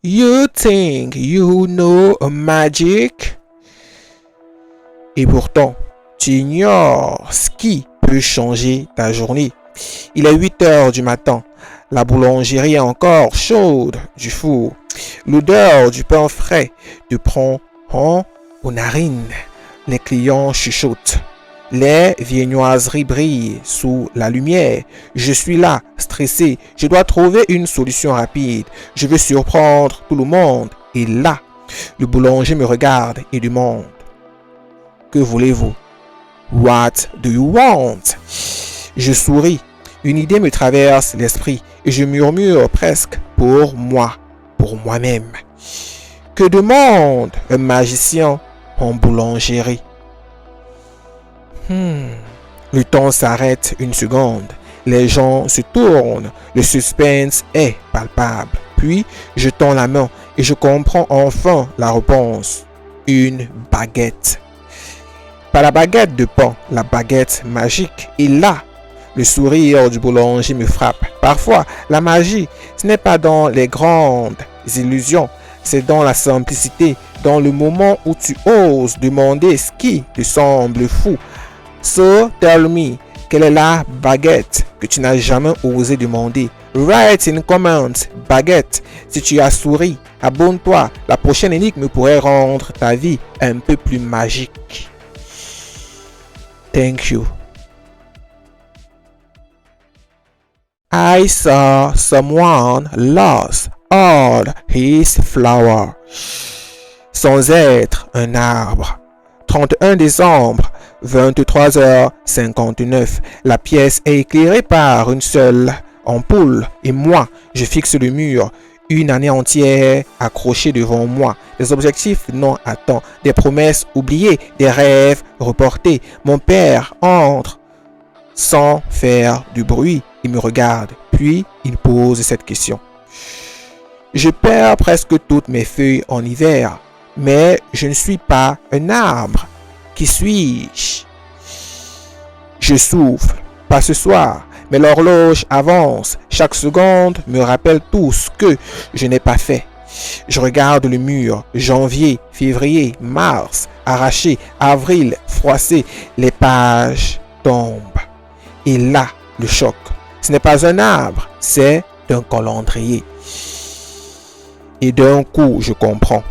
You think you know magic? Et pourtant, tu ignores ce qui peut changer ta journée. Il est 8 heures du matin. La boulangerie est encore chaude du four. L'odeur du pain frais te prend aux narines. Les clients chuchotent. Les viennoiseries brillent sous la lumière. Je suis là, stressé. Je dois trouver une solution rapide. Je veux surprendre tout le monde. Et là, le boulanger me regarde et demande: que voulez-vous? What do you want? Je souris. Une idée me traverse l'esprit et je murmure presque pour moi-même. Que demande un magicien en boulangerie? Le temps s'arrête une seconde. Les gens se tournent. Le suspense est palpable. Puis, je tends la main et je comprends enfin la réponse. Une baguette. Pas la baguette de pain, la baguette magique. Et là, le sourire du boulanger me frappe. Parfois, la magie, ce n'est pas dans les grandes illusions, c'est dans la simplicité, dans le moment où tu oses demander ce qui te semble fou. So, tell me, quelle est la baguette que tu n'as jamais osé demander? Write in comments, baguette. Si tu as souri, abonne-toi. La prochaine énigme pourrait rendre ta vie un peu plus magique. Thank you. I saw someone lost all his flowers. Sans être un arbre. 31 décembre, 23h59. La pièce est éclairée par une seule ampoule et moi, je fixe le mur. Une année entière accrochée devant moi. Des objectifs non atteints, des promesses oubliées, des rêves reportés. Mon père entre sans faire du bruit. Il me regarde, puis il pose cette question. Je perds presque toutes mes feuilles en hiver, mais je ne suis pas un arbre. Qui suis-je? Je souffle, pas ce soir, mais l'horloge avance. Chaque seconde me rappelle tout ce que je n'ai pas fait. Je regarde le mur, janvier, février, mars, arraché, avril, froissé. Les pages tombent. Et là, le choc. Ce n'est pas un arbre, c'est un calendrier. Et d'un coup, je comprends.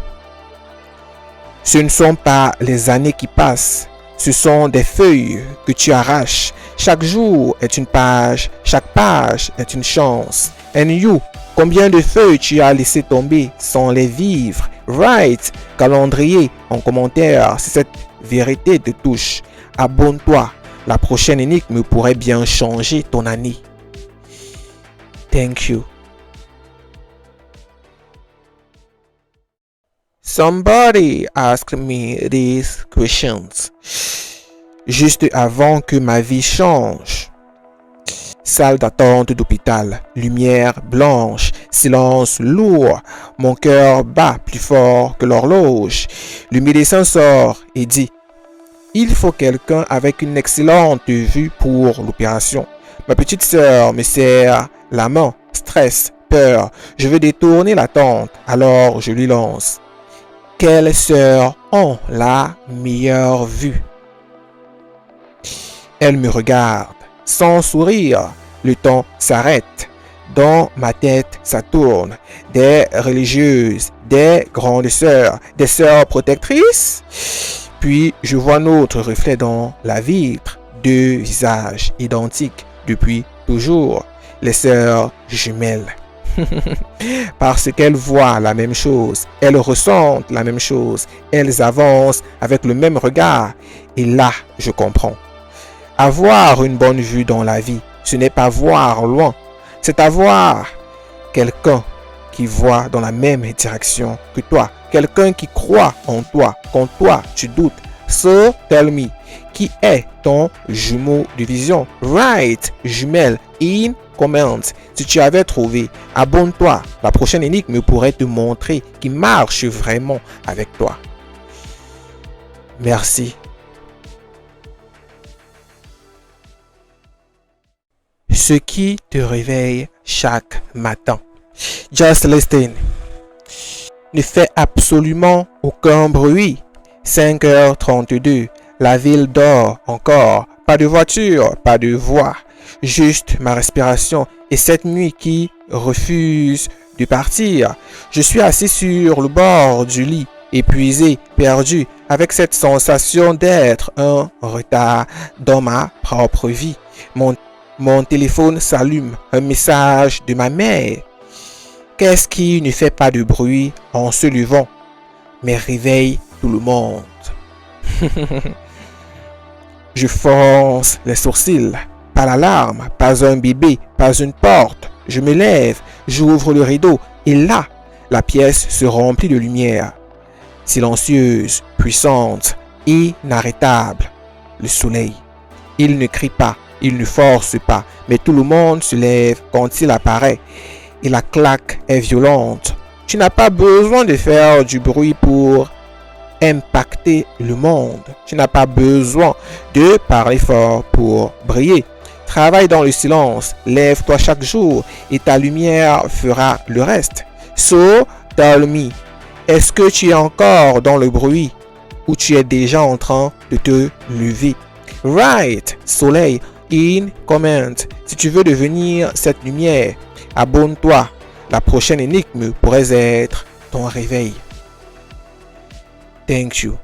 Ce ne sont pas les années qui passent, ce sont des feuilles que tu arraches. Chaque jour est une page, chaque page est une chance. And you, combien de feuilles tu as laissé tomber sans les vivre? Write, calendrier, en commentaire si cette vérité te touche. Abonne-toi, la prochaine énigme pourrait bien changer ton année. Thank you. Somebody asked me these questions. Juste avant que ma vie change. Salle d'attente d'hôpital, lumière blanche, silence lourd, mon cœur bat plus fort que l'horloge. Le médecin sort et dit: il faut quelqu'un avec une excellente vue pour l'opération. Ma petite sœur me serre la main, stress, peur. Je veux détourner la tente, alors je lui lance: quelles sœurs ont la meilleure vue? Elle me regarde, sans sourire. Le temps s'arrête. Dans ma tête, ça tourne. Des religieuses, des grandes sœurs, des sœurs protectrices. Puis, je vois notre reflet dans la vitre. Deux visages identiques depuis toujours. Les sœurs jumelles. Parce qu'elles voient la même chose, elles ressentent la même chose, elles avancent avec le même regard. Et là, je comprends. Avoir une bonne vue dans la vie, ce n'est pas voir loin, c'est avoir quelqu'un qui voit dans la même direction que toi, quelqu'un qui croit en toi quand toi tu doutes. So tell me, qui est ton jumeau de vision? Write jumelle in comment. Si tu avais trouvé, abonne-toi. La prochaine énigme pourrait te montrer qui marche vraiment avec toi. Merci. Ce qui te réveille chaque matin. Just listen. ne fait absolument aucun bruit. 5h32. La ville dort encore. Pas de voiture, pas de voix. Juste ma respiration et cette nuit qui refuse de partir. Je suis assis sur le bord du lit, épuisé, perdu, avec cette sensation d'être un retard dans ma propre vie. Mon téléphone s'allume, un message de ma mère. Qu'est-ce qui ne fait pas de bruit en se levant, mais réveille tout le monde? Je fronce les sourcils. Pas l'alarme, pas un bébé, pas une porte. Je me lève, j'ouvre le rideau et là, la pièce se remplit de lumière. Silencieuse, puissante, inarrêtable. Le soleil. Il ne crie pas, il ne force pas, mais tout le monde se lève quand il apparaît. Et la claque est violente. Tu n'as pas besoin de faire du bruit pour impacter le monde. Tu n'as pas besoin de parler fort pour briller. Travaille dans le silence, lève-toi chaque jour et ta lumière fera le reste. So, tell me, est-ce que tu es encore dans le bruit ou tu es déjà en train de te lever? Write, soleil, in comment. Si tu veux devenir cette lumière, abonne-toi. La prochaine énigme pourrait être ton réveil. Thank you.